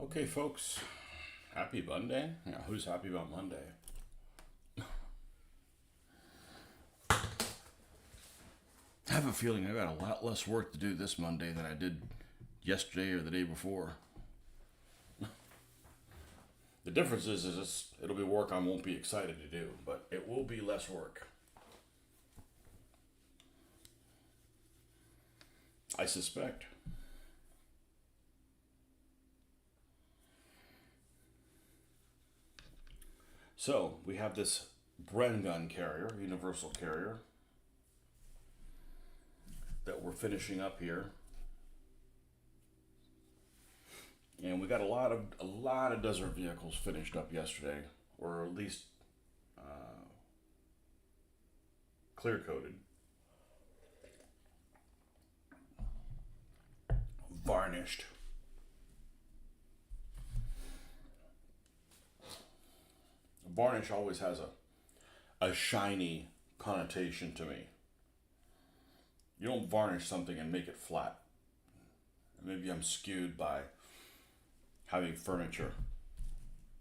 Okay, folks, happy Monday. Yeah, who's happy about Monday? I have a feeling I got a lot less work to do this Monday than I did yesterday or the day before. The difference is it'll be work I won't be excited to do, but it will be less work. I suspect. So we have this Bren gun carrier, universal carrier, that we're finishing up here, and we got a lot of desert vehicles finished up yesterday, or at least clear coated, varnished. Varnish always has a shiny connotation to me. You don't varnish something and make it flat. Maybe I'm skewed by having furniture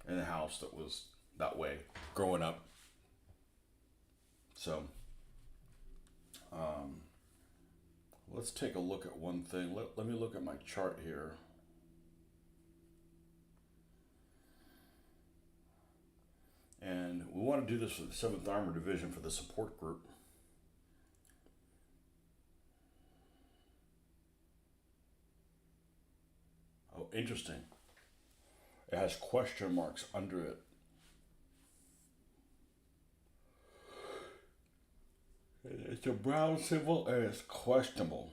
in a house that was that way growing up. So, um, let's take a look at one thing. Let me look at my chart here. And we want to do this for the 7th Armored Division for the support group. Oh, interesting. It has question marks under it. It's a brown symbol and it's questionable.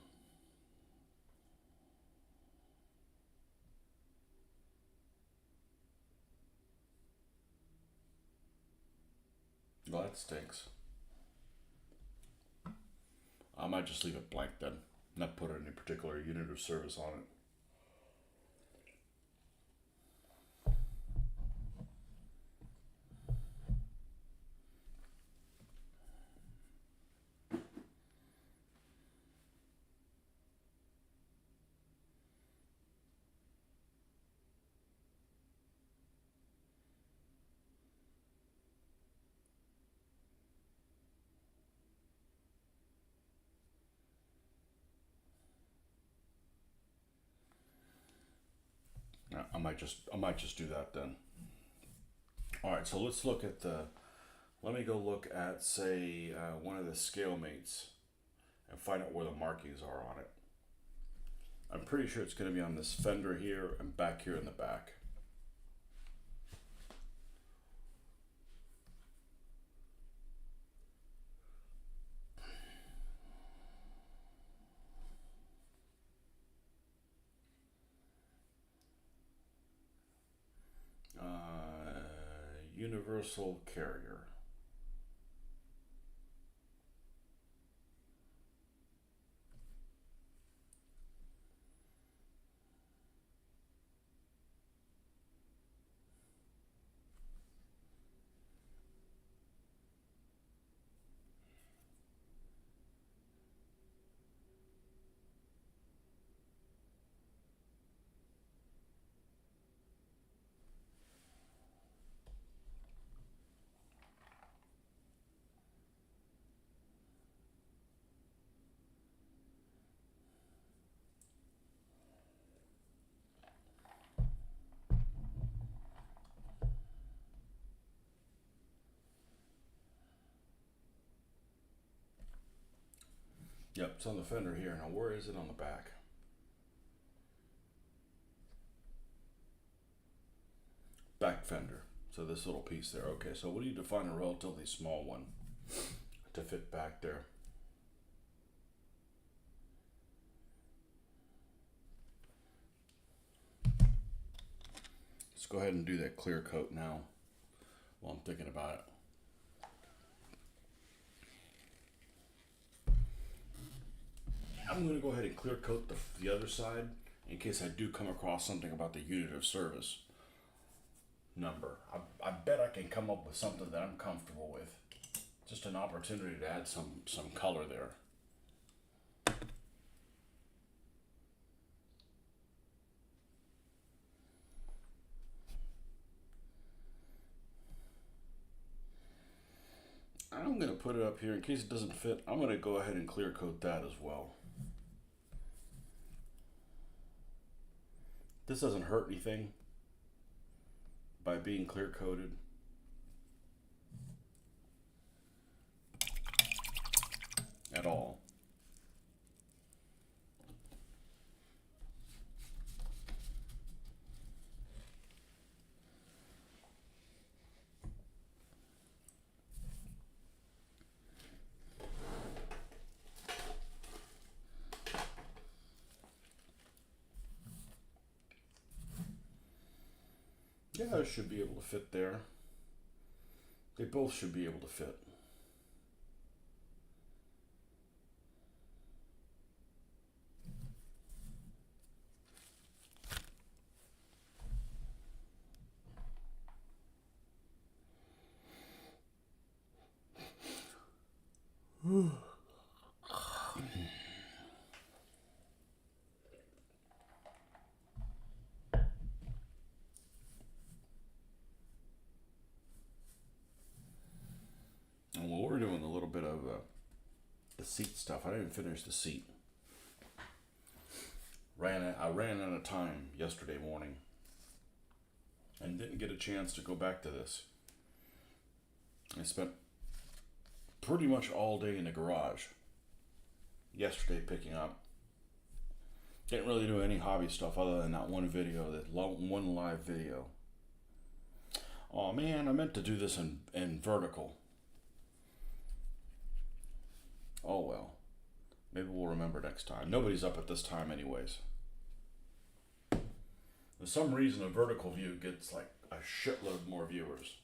Well, that stinks. I might just leave it blank then, not put any particular unit of service on it. I might just do that then. All right, so let's look at the. Let me go look at, say, one of the scale mates and find out where the markings are on it. I'm pretty sure it's going to be on this fender here and back here in the back. Universal carrier. Yep, it's on the fender here. Now, where is it on the back? Back fender. So this little piece there. Okay, so what do you define a relatively small one to fit back there? Let's go ahead and do that clear coat now while I'm thinking about it. I'm going to go ahead and clear coat the other side in case I do come across something about the unit of service number. I bet I can come up with something that I'm comfortable with. Just an opportunity to add some color there. going to put it up here in case it doesn't fit. I'm going to go ahead and clear coat that as well. This doesn't hurt anything by being clear coated. At all. Yeah, it should be able to fit there. They both should be able to fit. And well, we're doing a little bit of the seat stuff. I didn't finish the seat. I ran out of time yesterday morning and didn't get a chance to go back to this. I spent pretty much all day in the garage yesterday picking up. Didn't really do any hobby stuff other than that one video, that one live video. Oh man, I meant to do this in vertical. Oh well. Maybe we'll remember next time. Nobody's up at this time anyways. For some reason, a vertical view gets like a shitload more viewers.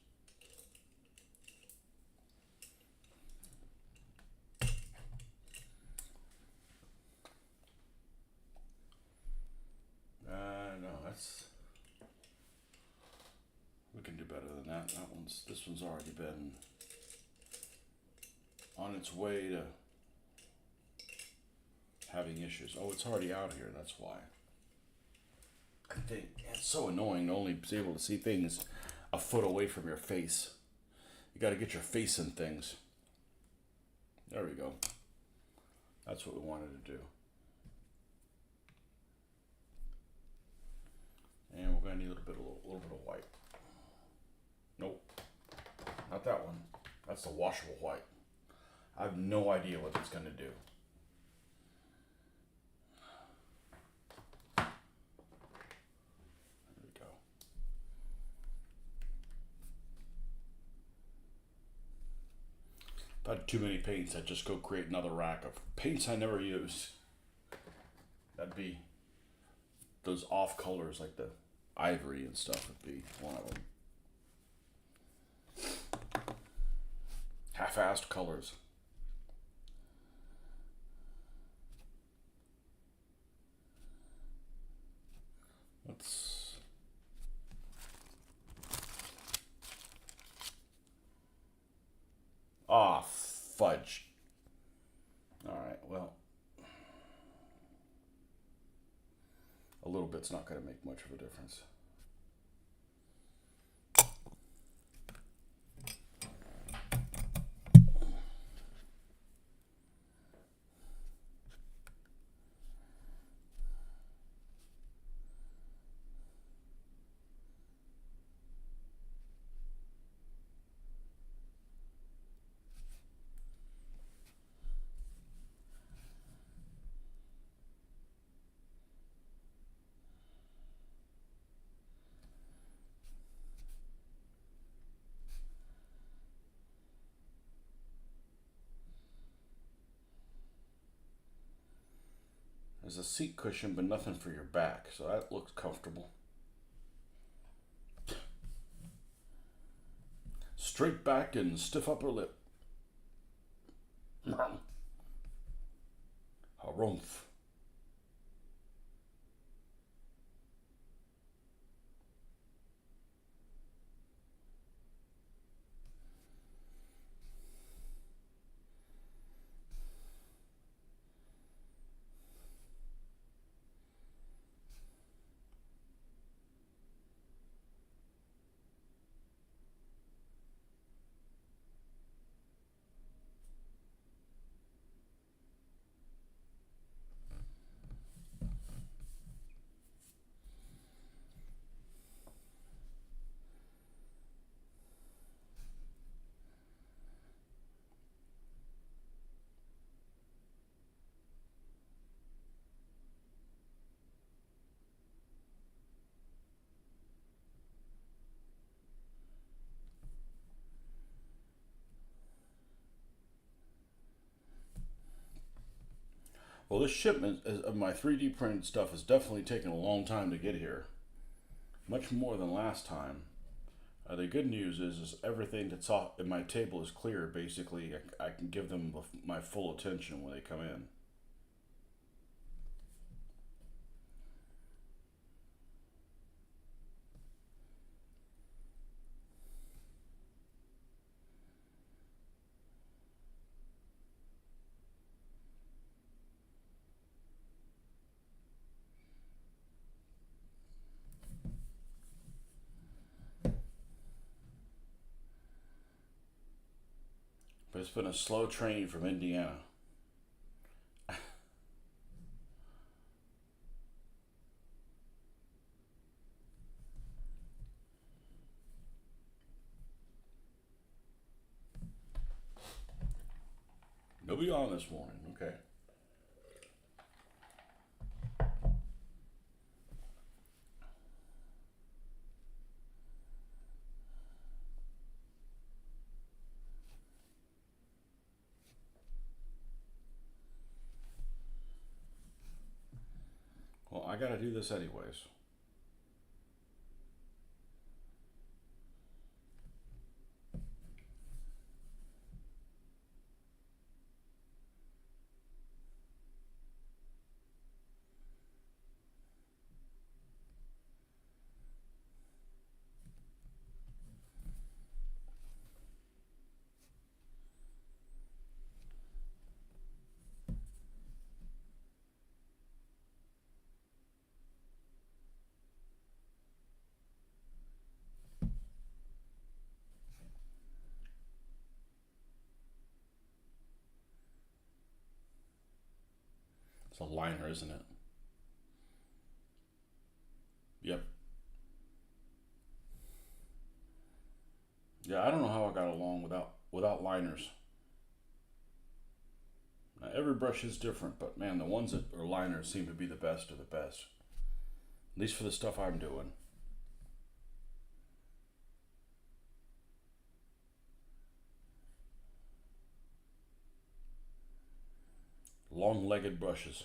No, we can do better than that. This one's already been on its way to having issues. Oh, it's already out here, that's why. I think it's so annoying to only be able to see things a foot away from your face. You got to get your face in things. There we go. That's what we wanted to do. And we're going to need a little bit of white. Nope, not that one. That's the washable white. I have no idea what it's going to do. There we go. If I had too many paints, I'd just go create another rack of paints I never use. That'd be those off colors like the ivory and stuff would be one of them. Half-assed colors. Let's fudge. Alright, well, a little bit's not going to make much of a difference. There's a seat cushion, but nothing for your back, so that looks comfortable. Straight back and stiff upper lip. Harumph. Well, this shipment of my 3D printed stuff has definitely taken a long time to get here. Much more than last time. The good news is everything that's off at my table is clear. Basically, I can give them my full attention when they come in. But it's been a slow train from Indiana. Nobody on this morning. Okay. Well, I gotta do this anyways. It's a liner, isn't it? Yep. Yeah, I don't know how I got along without liners. Now, every brush is different, but man, the ones that are liners seem to be the best of the best. At least for the stuff I'm doing. Long-legged brushes.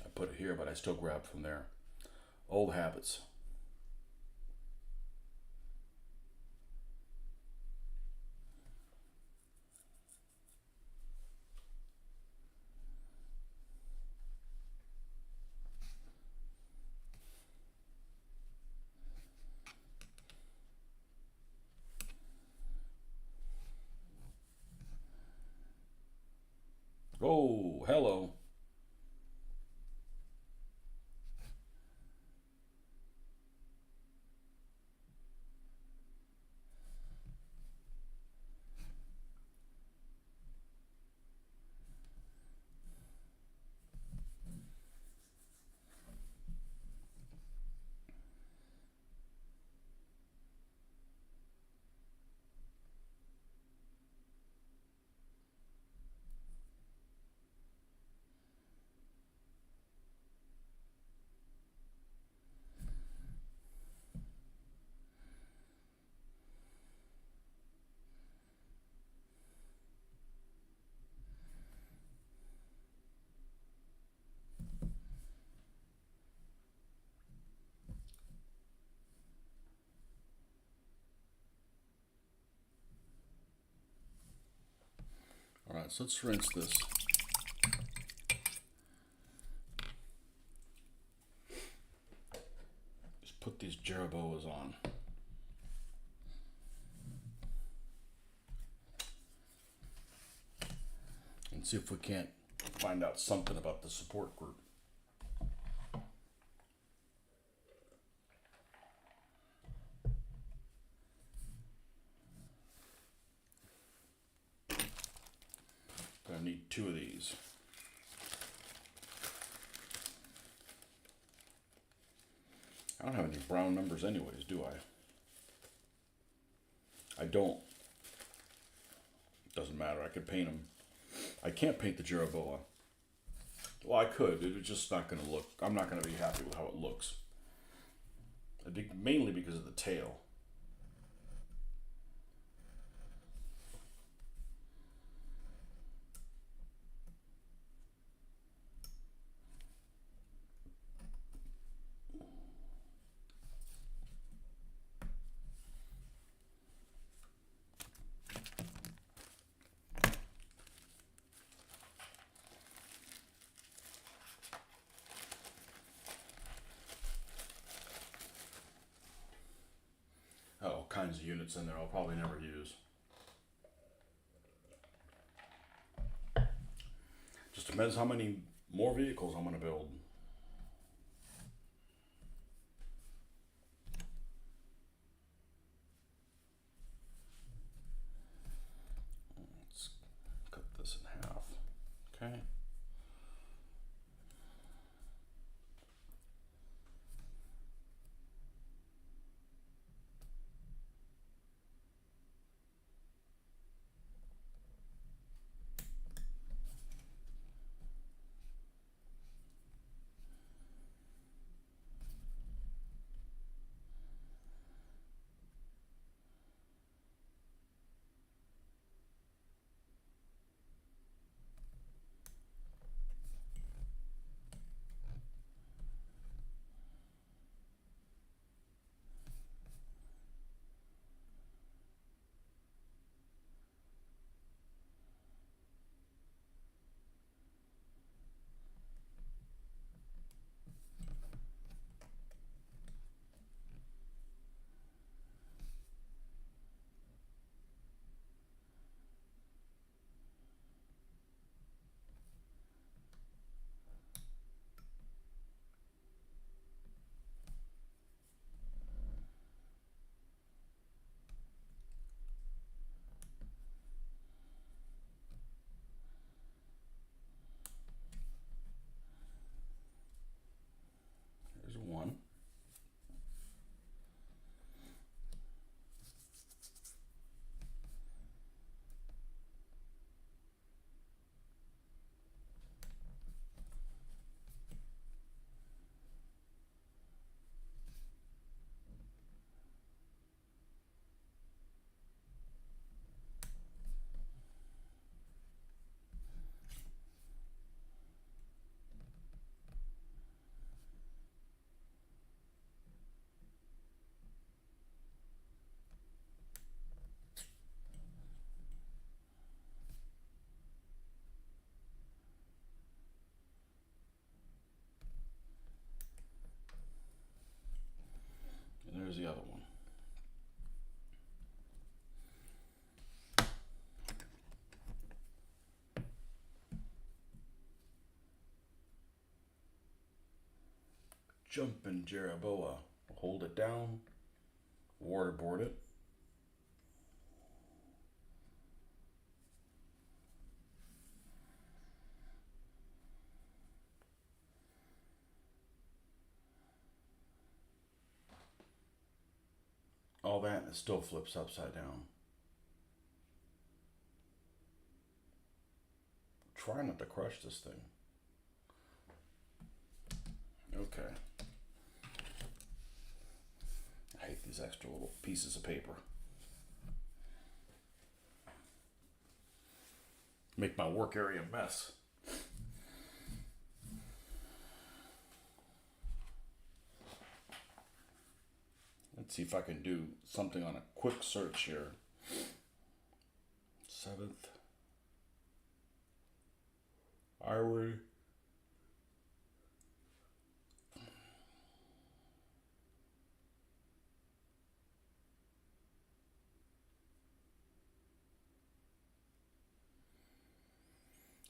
I put it here, but I still grab from there. Old habits. Oh, hello. All right, so let's rinse this. Just put these Jeroboas on. And see if we can't find out something about the support group. Gonna need 2 of these. I don't have any brown numbers anyways, do I? I don't. Doesn't matter, I could paint them. I can't paint the Jeroboa. Well, I could. It's just not going to look. I'm not going to be happy with how it looks. I think mainly because of the tail. All kinds of units in there I'll probably never use. Just depends how many more vehicles I'm going to build. Let's cut this in half. Okay. There's one. And there's the other one. Jumping Jeroboa. Hold it down. Waterboard it. All that and it still flips upside down. Try not to crush this thing. Okay. I hate these extra little pieces of paper. Make my work area a mess. Let's see if I can do something on a quick search here. 7th. Ivory.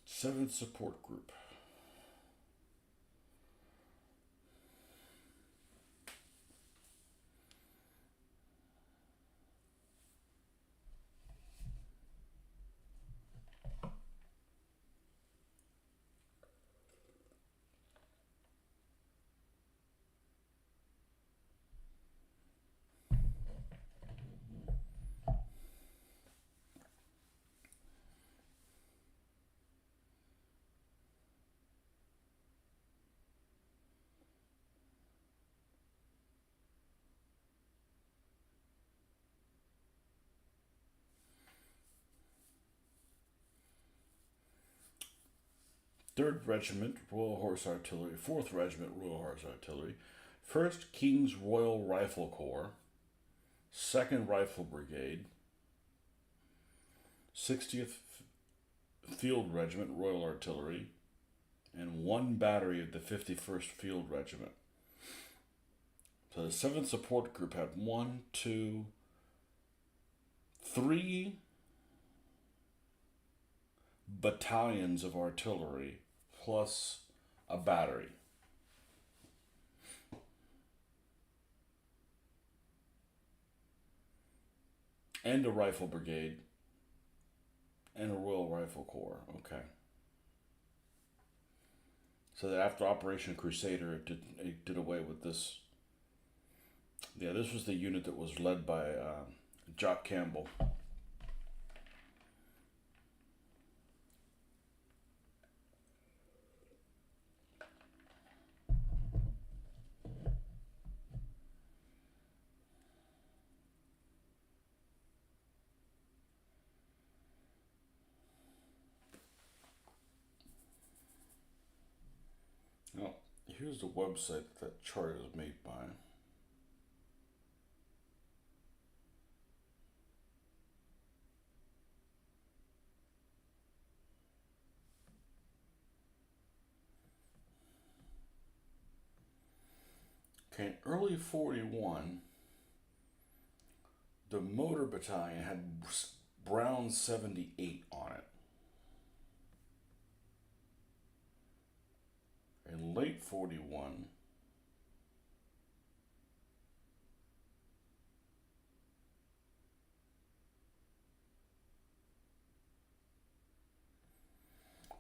Seventh support group. 3rd Regiment Royal Horse Artillery, 4th Regiment Royal Horse Artillery, 1st King's Royal Rifle Corps, 2nd Rifle Brigade, 60th Field Regiment Royal Artillery, and 1 battery of the 51st Field Regiment. So the 7th Support Group had 1, 2, 3 battalions of artillery plus a battery. And a rifle brigade and a Royal Rifle Corps. Okay. So that after Operation Crusader, it did away with this. Yeah, this was the unit that was led by Jock Campbell. Now, here's the website that chart is made by. Okay, in early 41, the motor battalion had Brown 78 on it. In late 41,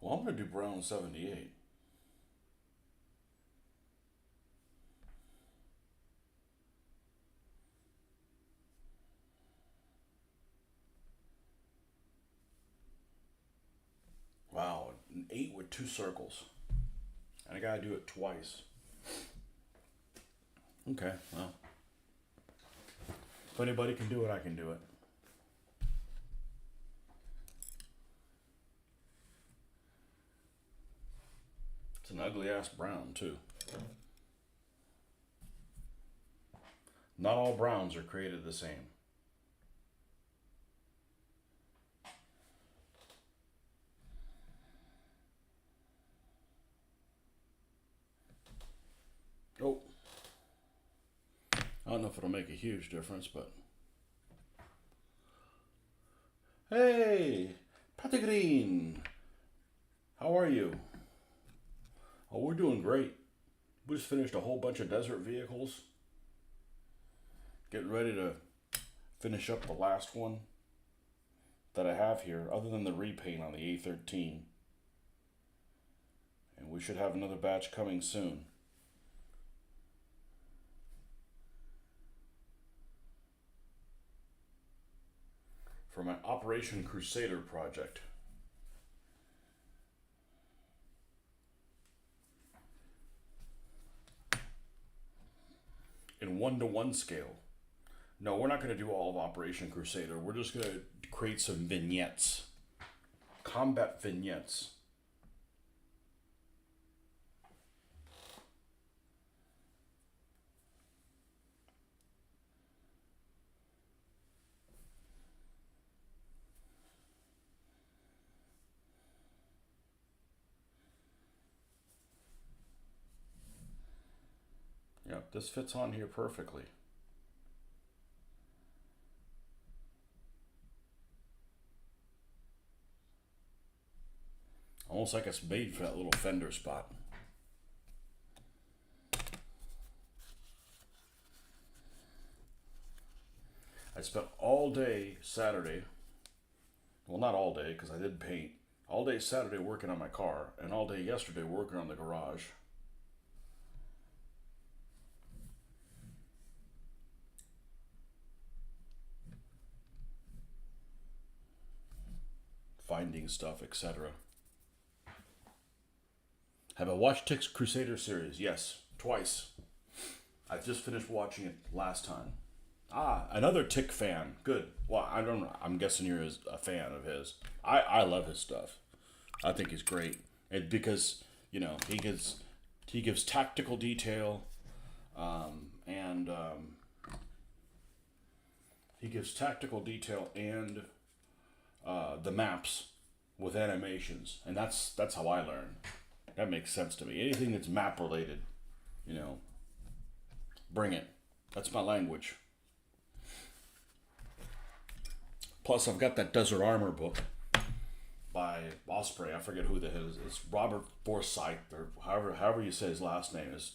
well, I'm going to do Brown 78. Wow, an 8 with 2 circles. And I gotta do it twice. Okay, well. If anybody can do it, I can do it. It's an ugly ass brown, too. Not all browns are created the same. Oh. I don't know if it'll make a huge difference, but. Hey! Patty Green! How are you? Oh, we're doing great. We just finished a whole bunch of desert vehicles. Getting ready to finish up the last one that I have here, other than the repaint on the A13. And we should have another batch coming soon. For my Operation Crusader project. In 1-to-1 scale. No, we're not going to do all of Operation Crusader. We're just going to create some vignettes. Combat vignettes. Yep, this fits on here perfectly. Almost like it's made for that little fender spot. I spent all day Saturday, well, not all day because I did paint, all day Saturday working on my car, and all day yesterday working on the garage. Finding stuff, etc. Have I watched Tick's Crusader series? Yes, twice. I've just finished watching it last time. Ah, another Tick fan. Good. Well, I don't know. I'm guessing you're a fan of his. I love his stuff. I think he's great. and because he gives tactical detail, and he gives tactical detail and the maps with animations, and that's how I learn. That makes sense to me. Anything that's map related, you know, bring it. That's my language. Plus, I've got that Desert Armor book by Osprey. I forget who the hell is. It's Robert Forsyth, or however you say his last name. Has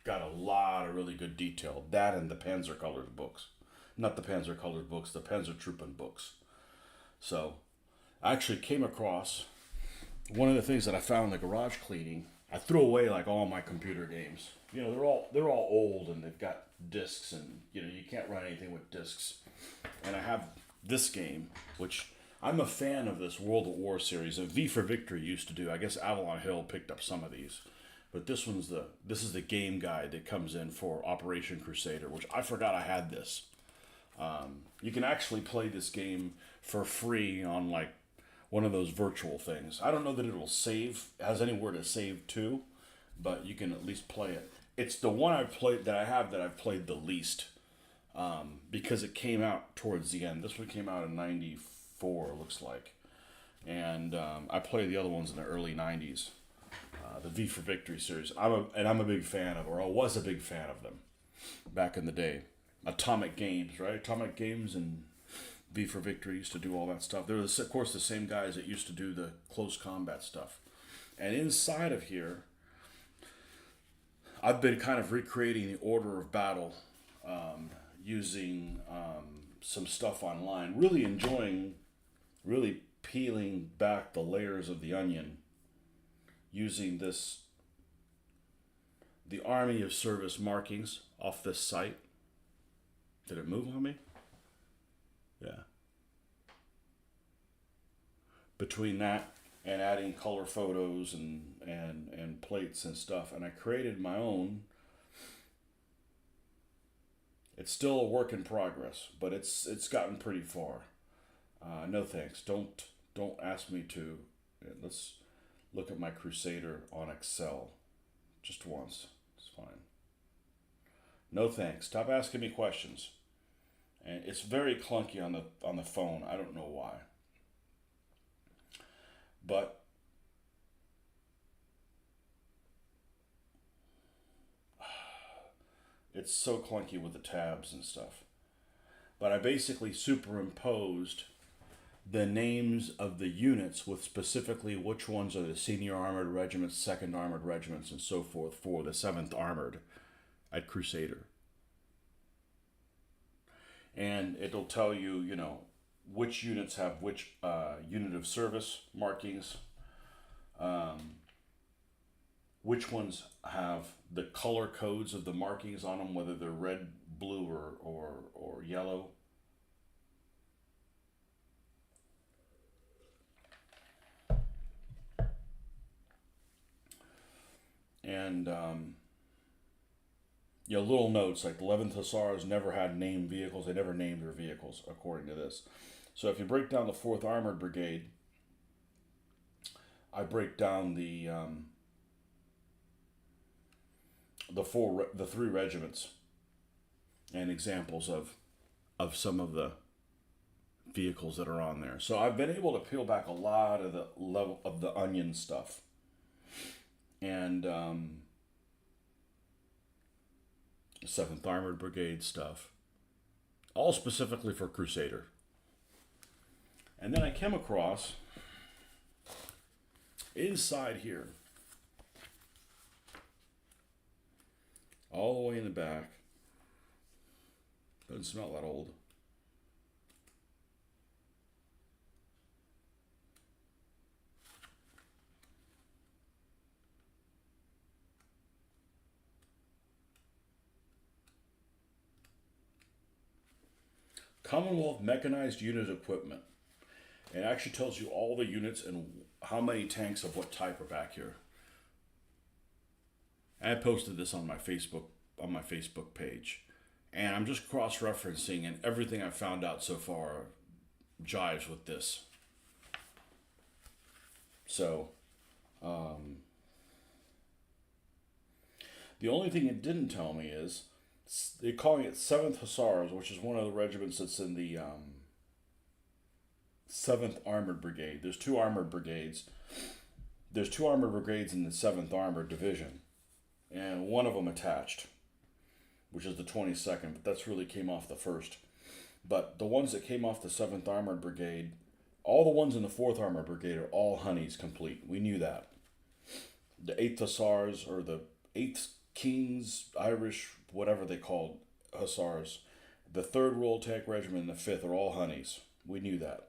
got a lot of really good detail. That and the Panzer Colored books, not the Panzer Colored books, the Panzertruppen books. So, I actually came across one of the things that I found in the garage cleaning. I threw away like all my computer games. You know, they're all old and they've got discs, and you can't run anything with discs. And I have this game, which I'm a fan of this World at War series. And V for Victory used to do. I guess Avalon Hill picked up some of these, but this is the game guide that comes in for Operation Crusader, which I forgot I had this. You can actually play this game for free on like one of those virtual things. I don't know that it'll save, has anywhere to save to, but you can at least play it. It's the one I've played the least, because it came out towards the end. This one came out in '94, looks like, and I played the other ones in the early '90s. The V for Victory series. I'm a big fan of, or I was a big fan of them back in the day. Atomic Games, right? Atomic Games and V for Victory used to do all that stuff. They're, of course, the same guys that used to do the close combat stuff. And inside of here, I've been kind of recreating the order of battle, using some stuff online. Really enjoying, really peeling back the layers of the onion, using the Army of Service markings off this site. Did it move on me? Yeah. Between that and adding color photos and plates and stuff, and I created my own. It's still a work in progress, but it's gotten pretty far. No thanks. Don't ask me to. Let's look at my Crusader on Excel just once. It's fine. No thanks. Stop asking me questions. And it's very clunky on the phone. I don't know why. But it's so clunky with the tabs and stuff. But I basically superimposed the names of the units with specifically which ones are the senior armored regiments, second armored regiments, and so forth for the 7th Armored at Crusader. And it'll tell you, which units have which unit of service markings, which ones have the color codes of the markings on them, whether they're red, blue, or yellow. And little notes like the 11th Hussars never had named vehicles. They never named their vehicles, according to this. So if you break down the 4th Armored Brigade, I break down the 3 regiments and examples of some of the vehicles that are on there. So I've been able to peel back a lot of the level of the onion stuff, and 7th Armored Brigade stuff, all specifically for Crusader. And then I came across inside here, all the way in the back, doesn't smell that old, Commonwealth Mechanized Unit Equipment. It actually tells you all the units and how many tanks of what type are back here. I posted this on my Facebook page, and I'm just cross-referencing, and everything I've found out so far jives with this. So Um, the only thing it didn't tell me is they're calling it 7th Hussars, which is one of the regiments that's in the 7th Armored Brigade. There's two armored brigades. There's two armored brigades in the 7th Armored Division, and one of them attached, which is the 22nd, but that's really came off the 1st. But the ones that came off the 7th Armored Brigade, all the ones in the 4th Armored Brigade are all honeys complete. We knew that. The 8th Hussars, or the 8th Kings, Irish, whatever they called Hussars, the 3rd Royal Tank Regiment and the 5th are all honeys. We knew that.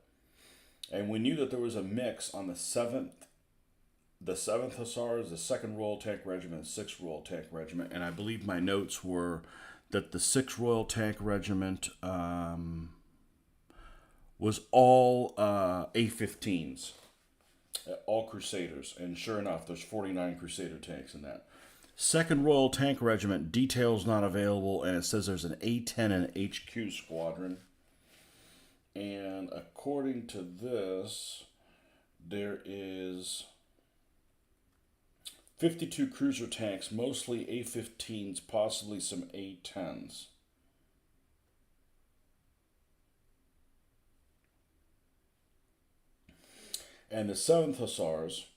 And we knew that there was a mix on the 7th Hussars, the 2nd Royal Tank Regiment, 6th Royal Tank Regiment, and I believe my notes were that the 6th Royal Tank Regiment was all A-15s, all Crusaders, and sure enough, there's 49 Crusader tanks in that. 2nd Royal Tank Regiment, details not available, and it says there's an A-10 and HQ squadron. And according to this, there is 52 cruiser tanks, mostly A-15s, possibly some A-10s. And the 7th Hussars,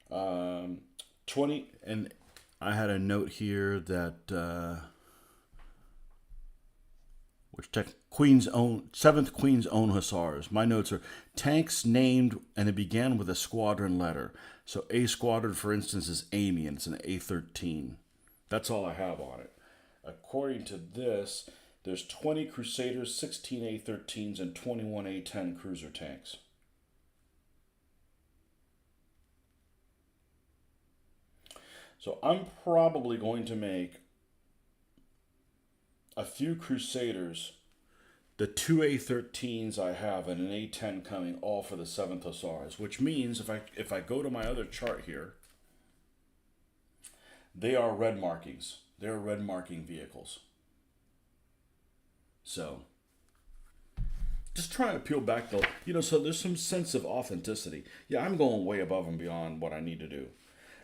20, and I had a note here that Queen's Own 7th Queen's Own Hussars. My notes are tanks named, and it began with a squadron letter. So A squadron, for instance, is Amy, and it's an A-13. That's all I have on it. According to this, there's 20 Crusaders, 16 A-13s, and 21 A-10 cruiser tanks. So I'm probably going to make a few Crusaders, the 2 A-13s I have, and an A-10 coming, all for the 7th Hussars, which means if I go to my other chart here, they are red markings. They're red marking vehicles. So, just trying to peel back so there's some sense of authenticity. Yeah, I'm going way above and beyond what I need to do.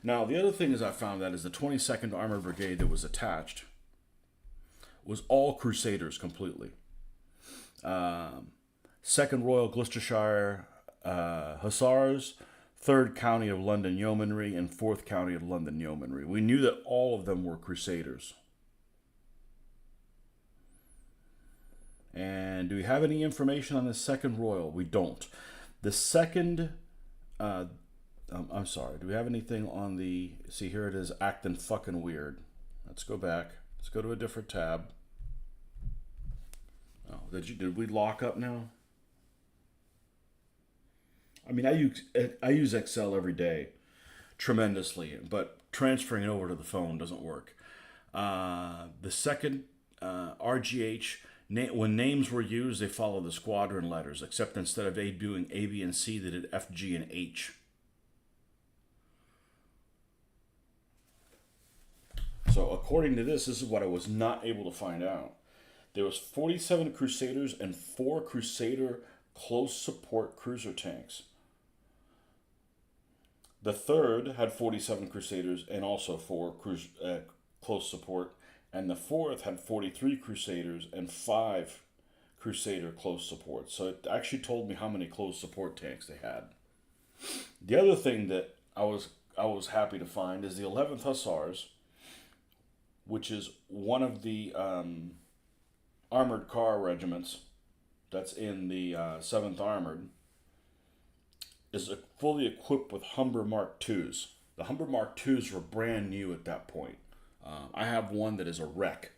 Now, the other thing is I found that is the 22nd Armored Brigade that was attached was all Crusaders completely. 2nd Royal Gloucestershire Hussars, 3rd County of London Yeomanry, and 4th County of London Yeomanry. We knew that all of them were Crusaders. And do we have any information on the 2nd Royal? We don't. The 2nd... I'm sorry. Do we have anything on the... See, here it is, acting fucking weird. Let's go back. Let's go to a different tab. Oh, did we lock up now? I mean, I use Excel every day tremendously, but transferring it over to the phone doesn't work. The 2nd RGH, when names were used, they followed the squadron letters, except instead of A doing A, B, and C, they did F, G, and H. So according to this is what I was not able to find out. There was 47 Crusaders and 4 Crusader close support cruiser tanks. The 3rd had 47 Crusaders and also 4 close support, and the 4th had 43 Crusaders and 5 Crusader close support. So it actually told me how many close support tanks they had. The other thing that I was happy to find is the 11th Hussars, which is one of the armored car regiments that's in the 7th Armored, is fully equipped with Humber Mark IIs. The Humber Mark IIs were brand new at that point. I have one that is a wreck,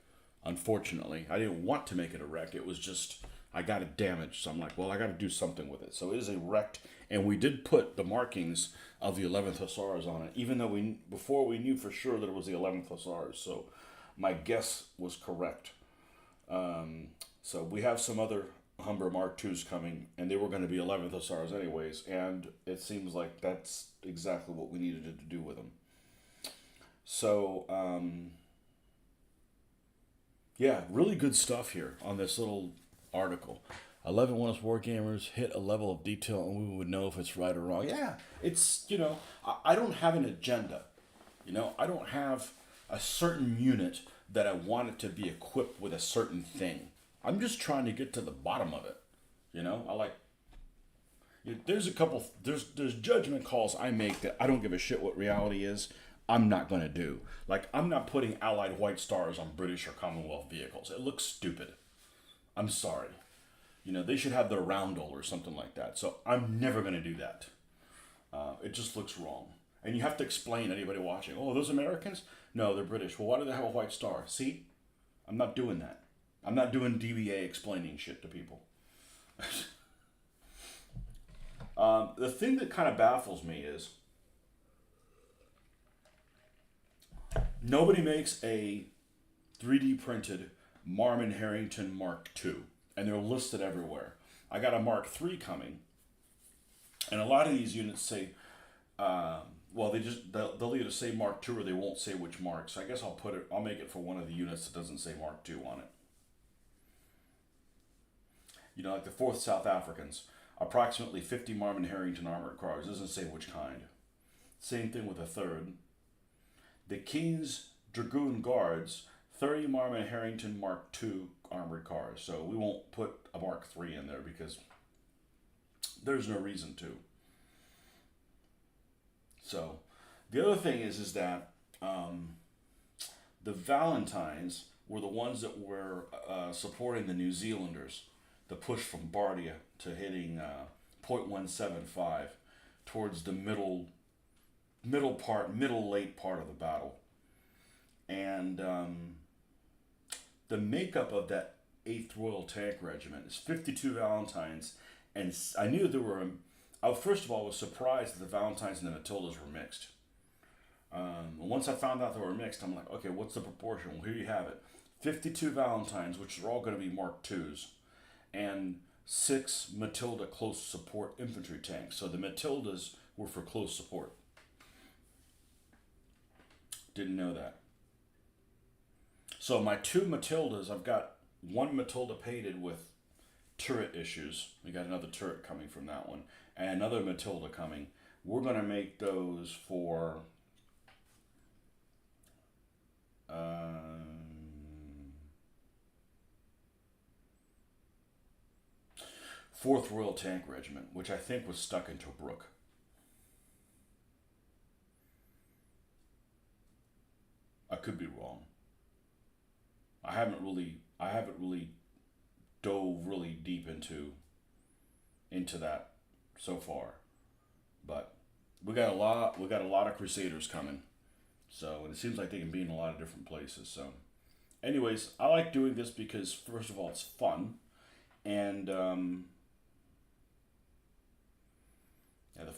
unfortunately. I didn't want to make it a wreck. It was just, I got it damaged. So I'm like, well, I got to do something with it. So it is a wrecked, and we did put the markings of the 11th Hussars on it, even though before we knew for sure that it was the 11th Hussars. So my guess was correct. So we have some other Humber Mark IIs coming, and they were going to be 11th Hussars anyways, and it seems like that's exactly what we needed to do with them. So, yeah, really good stuff here on this little article. 11 one us war gamers hit a level of detail and we would know if it's right or wrong. Yeah, it's, I don't have an agenda. I don't have a certain unit that I want it to be equipped with a certain thing. I'm just trying to get to the bottom of it. I like, there's a couple, there's judgment calls I make that I don't give a shit what reality is. I'm not going to do. Like, I'm not putting Allied White Stars on British or Commonwealth vehicles. It looks stupid. I'm sorry. They should have their roundel or something like that. So I'm never going to do that. It just looks wrong. And you have to explain to anybody watching, oh, those Americans? No, they're British. Well, why do they have a white star? See? I'm not doing that. I'm not doing DBA explaining shit to people. The thing that kind of baffles me is nobody makes a 3D printed Marmon Harrington Mark II, and they're listed everywhere. I got a Mark III coming, and a lot of these units say, well, they'll either say Mark II or they won't say which Mark. So I guess I'll make it for one of the units that doesn't say Mark II on it. Like the 4th South Africans, approximately 50 Marmon Harrington armored cars. It doesn't say which kind. Same thing with the 3rd. The King's Dragoon Guards, 30 Marmon Harrington Mark II armored cars. So we won't put a Mark III in there because there's no reason to. So the other thing is that the Valentines were the ones that were supporting the New Zealanders, the push from Bardia to hitting 0.175 towards the middle late part of the battle. And the makeup of that 8th Royal Tank Regiment is 52 Valentines, and I knew there were. First of all, I was surprised that the Valentines and the Matildas were mixed. Once I found out they were mixed, I'm like, okay, what's the proportion? Well, here you have it: 52 Valentines, which are all going to be Mark IIs, and 6 Matilda close support infantry tanks. So the Matildas were for close support. Didn't know that. So my 2 Matildas, I've got one Matilda painted with turret issues. We got another turret coming from that one, and another Matilda coming. We're going to make those for 4th Royal Tank Regiment, which I think was stuck in Tobruk. I could be wrong. I haven't really dove really deep into that so far, but we got a lot of Crusaders coming, so and it seems like they can be in a lot of different places. So, anyways, I like doing this because first of all it's fun, and the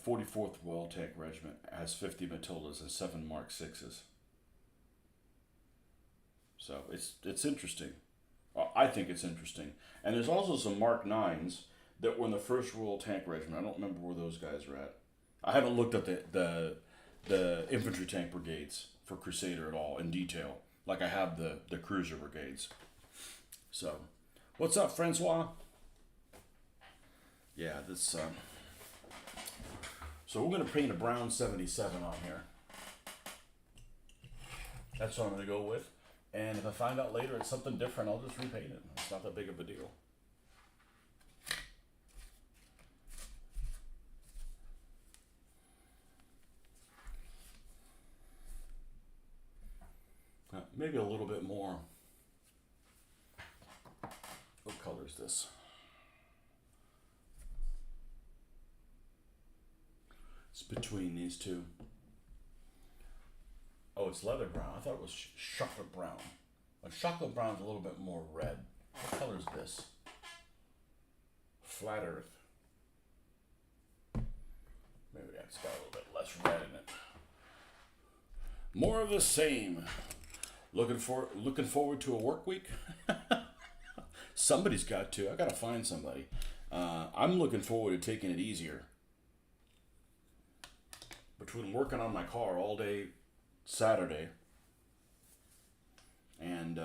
44th Royal Tank Regiment has 50 Matildas and 7 Mark VIs. So it's interesting. I think it's interesting. And there's also some Mark 9s that were in the 1st Royal Tank Regiment. I don't remember where those guys are at. I haven't looked at the infantry tank brigades for Crusader at all in detail, like I have the cruiser brigades. So, what's up, Francois? Yeah, this. So we're going to paint a brown 77 on here. That's what I'm going to go with. And if I find out later it's something different, I'll just repaint it. It's not that big of a deal. Maybe a little bit more. What color is this? It's between these two. Oh, it's leather brown. I thought it was chocolate brown. Like chocolate brown's a little bit more red. What color is this? Flat Earth. Maybe that's got a little bit less red in it. More of the same. Looking forward to a work week. Somebody's got to. I got to find somebody. I'm looking forward to taking it easier. Between working on my car all day Saturday and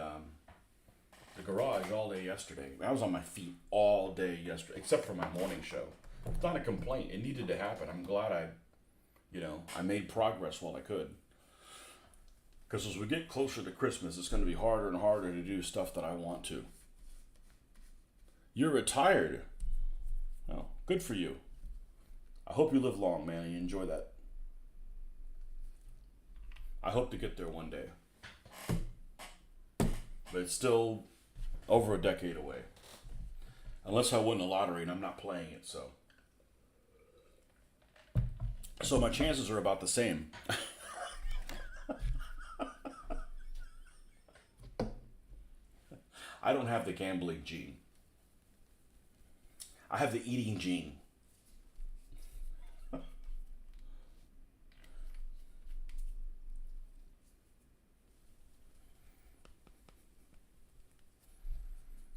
the garage all day yesterday. I was on my feet all day yesterday, except for my morning show. It's not a complaint. It needed to happen. I'm glad I made progress while I could. Because as we get closer to Christmas, it's going to be harder and harder to do stuff that I want to. You're retired. Well, good for you. I hope you live long, man, and you enjoy that. I hope to get there one day. But it's still over a decade away. Unless I win the lottery and I'm not playing it, so. So my chances are about the same. I don't have the gambling gene. I have the eating gene.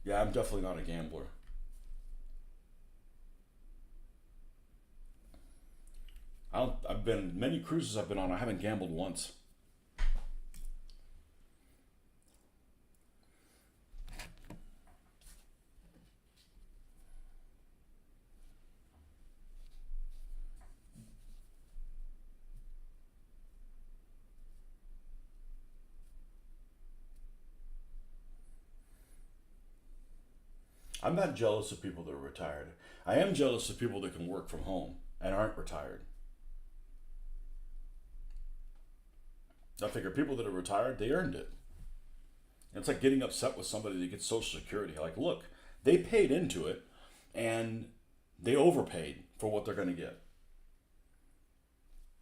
Yeah, I'm definitely not a gambler. I've been many cruises I've been on. I haven't gambled once. I'm not jealous of people that are retired. I am jealous of people that can work from home and aren't retired. I figure people that are retired, they earned it. It's like getting upset with somebody that gets Social Security. Like, look, they paid into it and they overpaid for what they're going to get.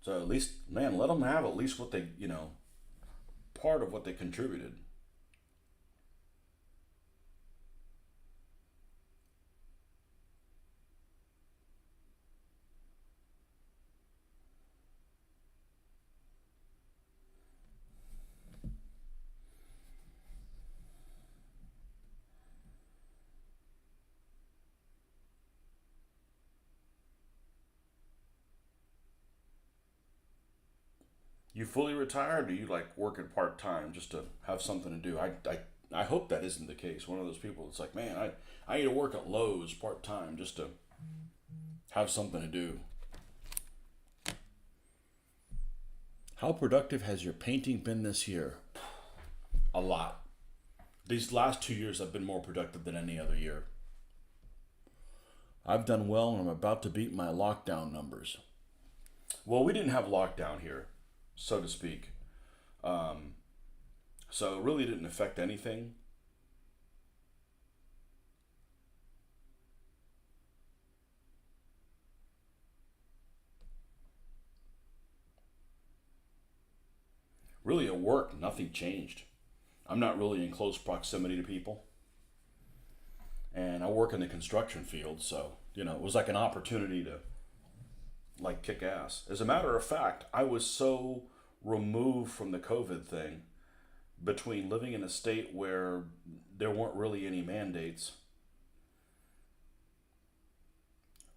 So at least, man, let them have at least what they, part of what they contributed. You fully retired, or do you like working part time just to have something to do? I hope that isn't the case. One of those people that's like, man, I need to work at Lowe's part time just to have something to do. How productive has your painting been this year? A lot. These last 2 years have been more productive than any other year. I've done well and I'm about to beat my lockdown numbers. Well, we didn't have lockdown here, so to speak. Um, so it really didn't affect anything. Really at work, nothing changed. I'm not really in close proximity to people. And I work in the construction field, so, it was like an opportunity to like kick ass. As a matter of fact, I was so removed from the COVID thing between living in a state where there weren't really any mandates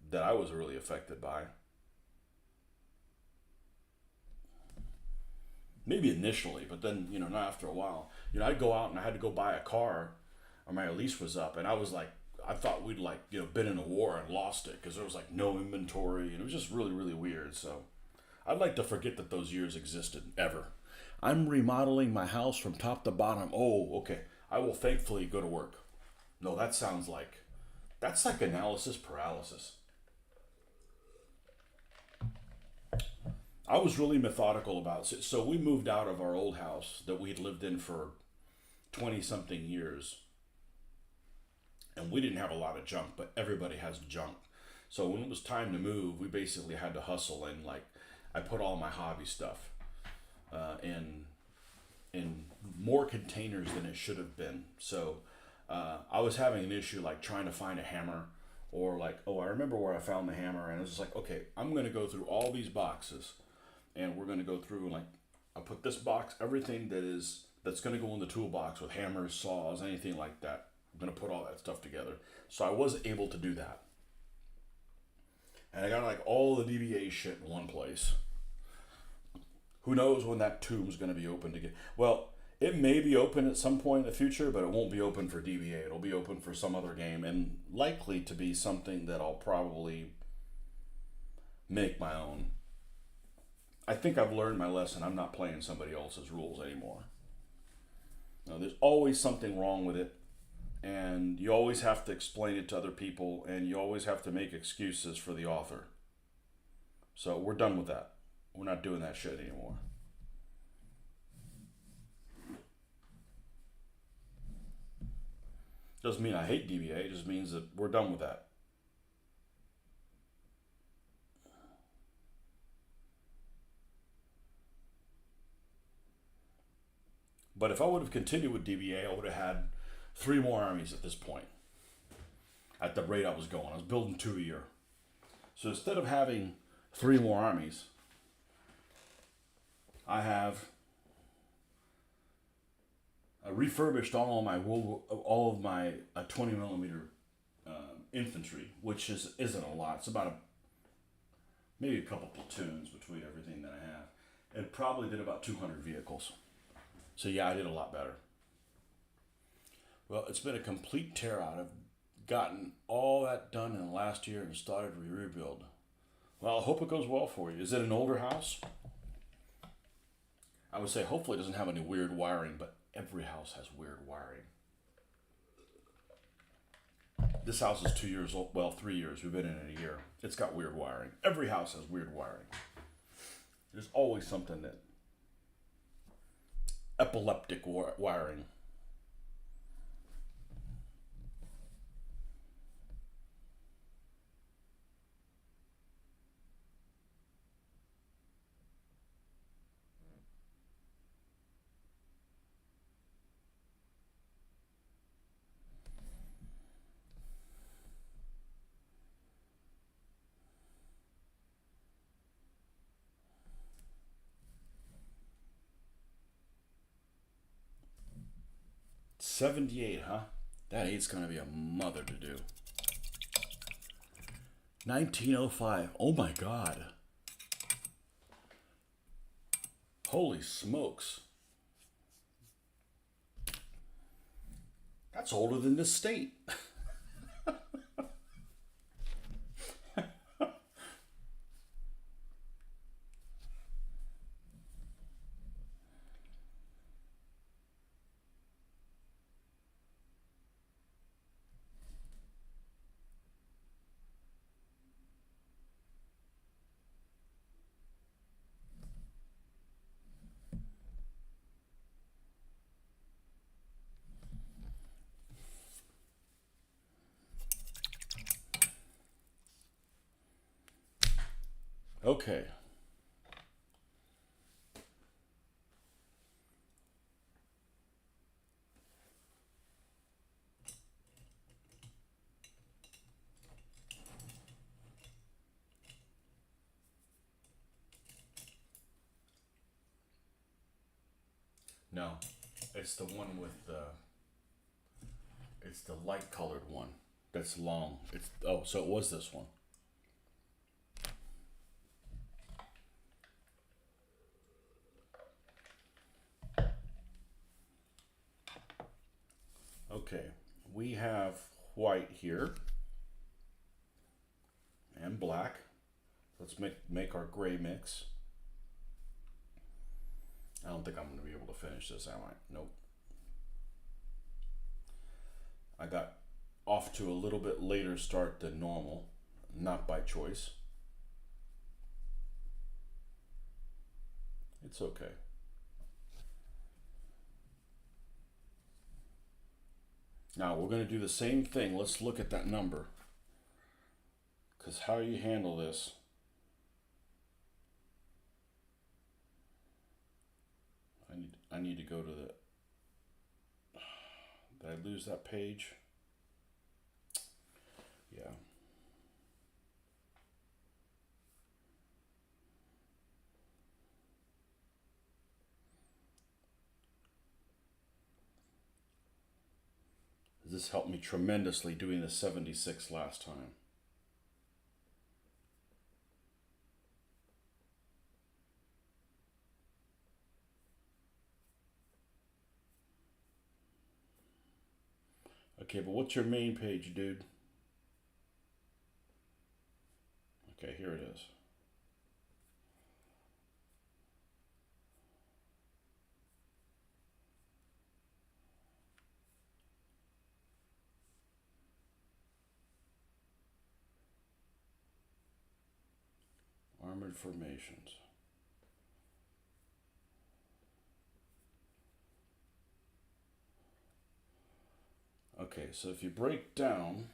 that I was really affected by. Maybe initially, but then, not after a while. I'd go out and I had to go buy a car, or my lease was up, and I was like, I thought we'd like, been in a war and lost it because there was like no inventory, and it was just really, really weird. So I'd like to forget that those years existed ever. I'm remodeling my house from top to bottom. Oh, okay. I will thankfully go to work. No, that's like analysis paralysis. I was really methodical about it. So we moved out of our old house that we'd lived in for 20 something years. And we didn't have a lot of junk, but everybody has junk. So when it was time to move, we basically had to hustle, and like I put all my hobby stuff in more containers than it should have been. So I was having an issue like trying to find a hammer, or like, oh, I remember where I found the hammer, and I was just like, okay, I'm gonna go through all these boxes, and we're gonna go through, like, I put this box, everything that's gonna go in the toolbox with hammers, saws, anything like that. I'm gonna put all that stuff together. So I was able to do that, and I got like all the DBA shit in one place. Who knows when that tomb's gonna be opened again? Well, It may be open at some point in the future, but it won't be open for DBA. It'll be open for some other game, and likely to be something that I'll probably make my own. I think I've learned my lesson. I'm not playing somebody else's rules anymore. Now, there's always something wrong with it, and you always have to explain it to other people, and you always have to make excuses for the author. So we're done with that. We're not doing that shit anymore. Doesn't mean I hate DBA, it just means that we're done with that. But if I would have continued with DBA, I would have had 3 more armies at this point. At the rate I was going, I was building 2 a year. So instead of having 3 more armies, I have refurbished all of my 20 millimeter infantry, which isn't a lot. It's about maybe a couple platoons between everything that I have. It probably did about 200 vehicles. So yeah, I did a lot better. Well, it's been a complete tear out. I've gotten all that done in the last year and started to rebuild. Well, I hope it goes well for you. Is it an older house? I would say hopefully it doesn't have any weird wiring, but every house has weird wiring. This house is 2 years old. Well, 3 years. We've been in it a year. It's got weird wiring. Every house has weird wiring. There's always something that epileptic wiring. $78, huh? That eight's gonna be a mother to do. 1905. Oh my God. Holy smokes. That's older than this state. Okay. No, it's the one with it's the light colored one that's long. So it was this one. Okay, we have white here and black. Let's make our gray mix. I don't think I'm going to be able to finish this, am I? Nope. I got off to a little bit later start than normal, not by choice. It's okay. Now we're going to do the same thing. Let's look at that number. Because how you handle this. I need to go to the. Did I lose that page? Yeah. This helped me tremendously doing the 76 last time. Okay, but what's your main page, dude? Okay, here it is. Armored formations. Okay, so if you break down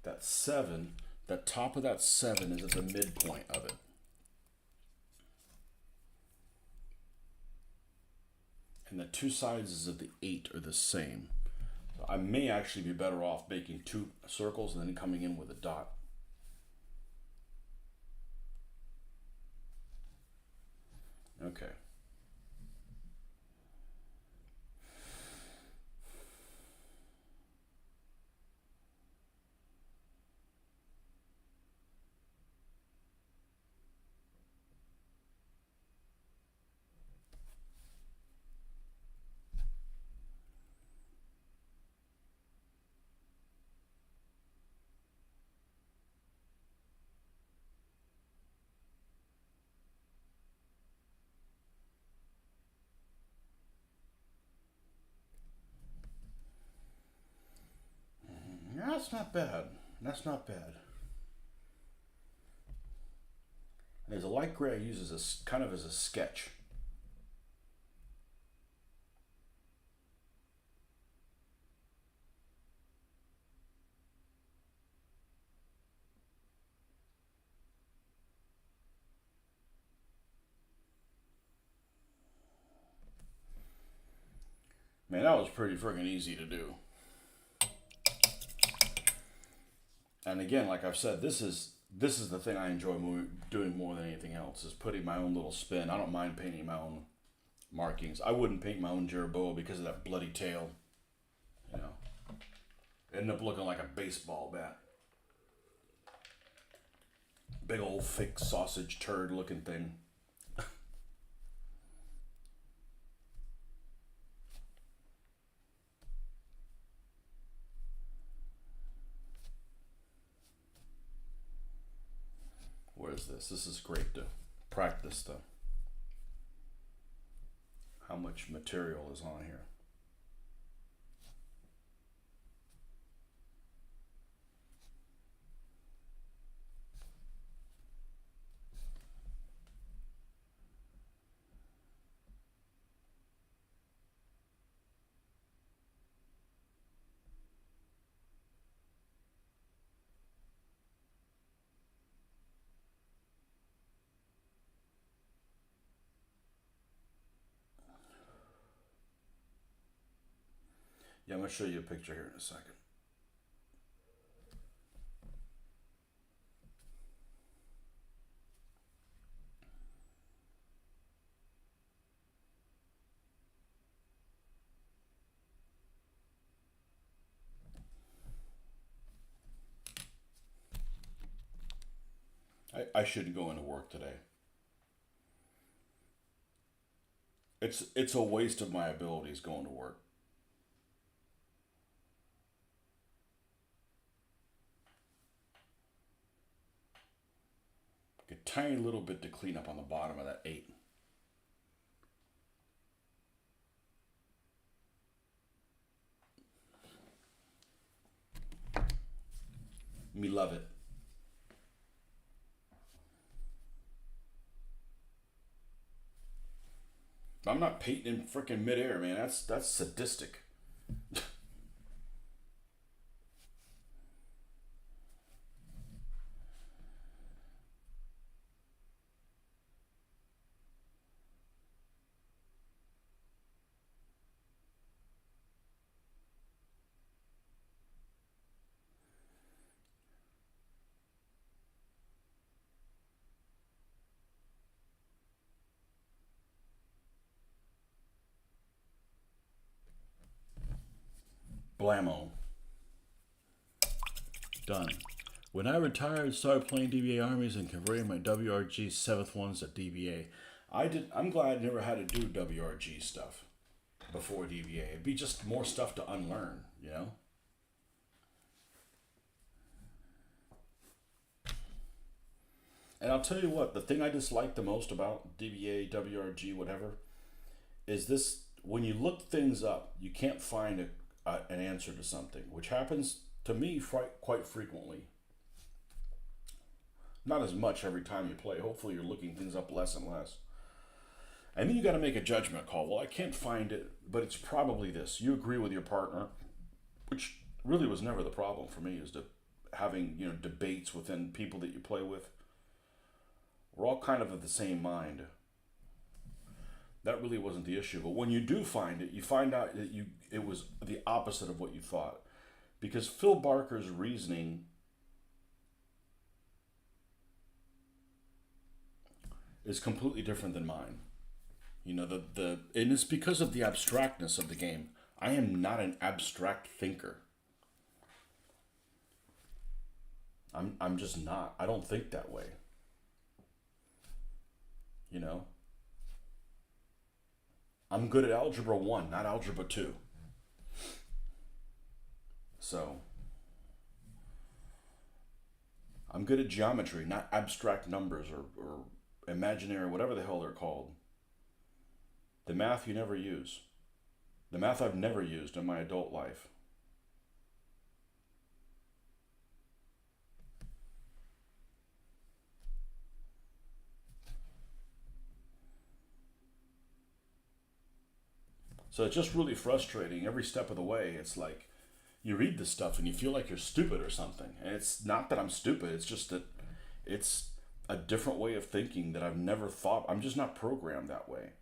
that 7, the top of that 7 is at the midpoint of it. And the two sides of the 8 are the same. So I may actually be better off making 2 circles and then coming in with a dot. Okay. That's not bad. That's not bad. And there's a light gray I use as a kind of as a sketch. Man, that was pretty friggin' easy to do. And again, like I've said, this is the thing I enjoy doing more than anything else is putting my own little spin. I don't mind painting my own markings. I wouldn't paint my own Jerboa because of that bloody tail. You know, end up looking like a baseball bat. Big old fake sausage turd looking thing. What is this? This is great to practice the how much material is on here. Yeah, I'm gonna show you a picture here in a second. I shouldn't go into work today. It's a waste of my abilities going to work. A tiny little bit to clean up on the bottom of that 8. Me love it. I'm not painting in freaking midair, man. That's sadistic. Blammo. Done. When I retired, started playing DBA armies and converting my WRG 7th ones to DBA. I'm glad I never had to do WRG stuff before DBA. It'd be just more stuff to unlearn, you know? And I'll tell you what, the thing I dislike the most about DBA, WRG, whatever, is this: when you look things up, you can't find an answer to something, which happens to me quite frequently. Not as much every time you play. Hopefully, you're looking things up less and less. And then you got to make a judgment call. Well, I can't find it, but it's probably this. You agree with your partner, which really was never the problem for me, is to having debates within people that you play with. We're all kind of the same mind. That really wasn't the issue. But when you do find it, you find out that it was the opposite of what you thought. Because Phil Barker's reasoning is completely different than mine. And it's because of the abstractness of the game. I am not an abstract thinker. I'm just not. I don't think that way. I'm good at algebra 1, not algebra 2. So I'm good at geometry, not abstract numbers or imaginary, whatever the hell they're called. The math you never use. The math I've never used in my adult life. So it's just really frustrating every step of the way. It's like you read this stuff and you feel like you're stupid or something. And it's not that I'm stupid, it's just that it's a different way of thinking that I've never thought. I'm just not programmed that way.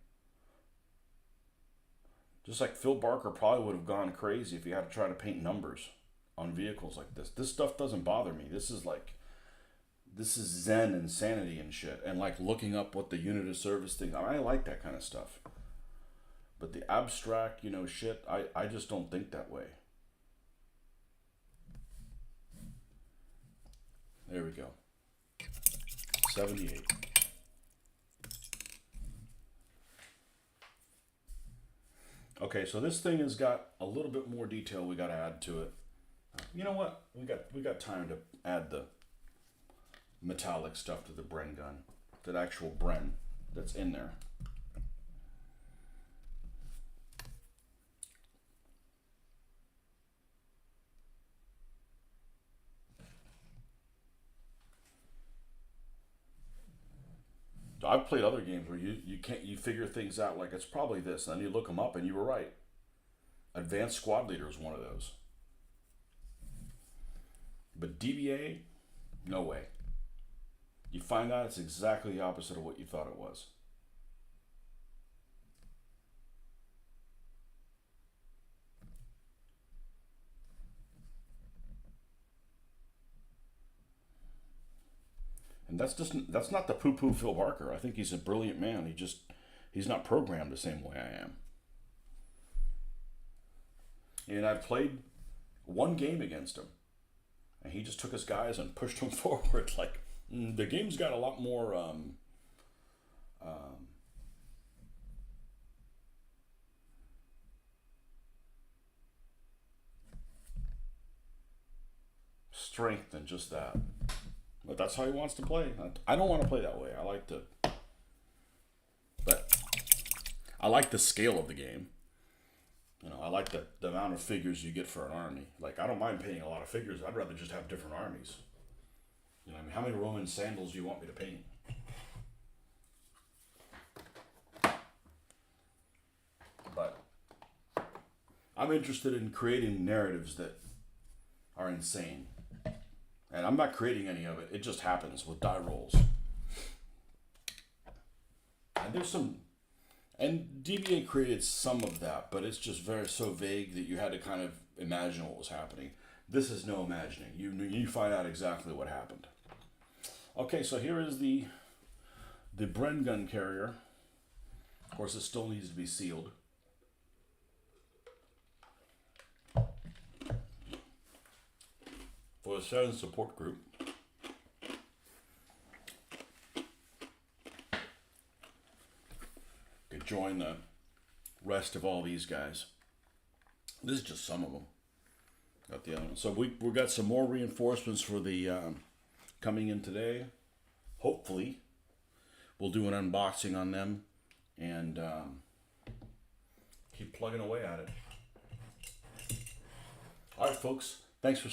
Just like Phil Barker probably would have gone crazy if he had to try to paint numbers on vehicles like this. This stuff doesn't bother me. This is Zen insanity and shit. And like looking up what the unit of service thing, I like that kind of stuff. But the abstract, shit, I just don't think that way. There we go. 78. Okay, so this thing has got a little bit more detail we got to add to it. You know what? We got time to add the metallic stuff to the Bren gun. That actual Bren that's in there. I've played other games where you figure things out like it's probably this, and then you look them up and you were right. Advanced Squad Leader is one of those. But DBA, no way. You find out it's exactly the opposite of what you thought it was. And that's not the poo-poo Phil Barker. I think he's a brilliant man. He's not programmed the same way I am. And I've played one game against him, and he just took his guys and pushed them forward. Like the game's got a lot more strength than just that. But that's how he wants to play. I don't want to play that way. But I like the scale of the game. I like the amount of figures you get for an army. Like, I don't mind paying a lot of figures. I'd rather just have different armies. How many Roman sandals do you want me to paint? But I'm interested in creating narratives that are insane. And I'm not creating any of it. It just happens with die rolls. And DBA created some of that, but it's just so vague that you had to kind of imagine what was happening. This is no imagining. You find out exactly what happened. Okay, so here is the Bren gun carrier. Of course, it still needs to be sealed. For the 7 support group. Could join the rest of all these guys. This is just some of them. Got the other one. So we got some more reinforcements for the coming in today. hopefully we'll do an unboxing on them and keep plugging away at it. All right, folks. Thanks for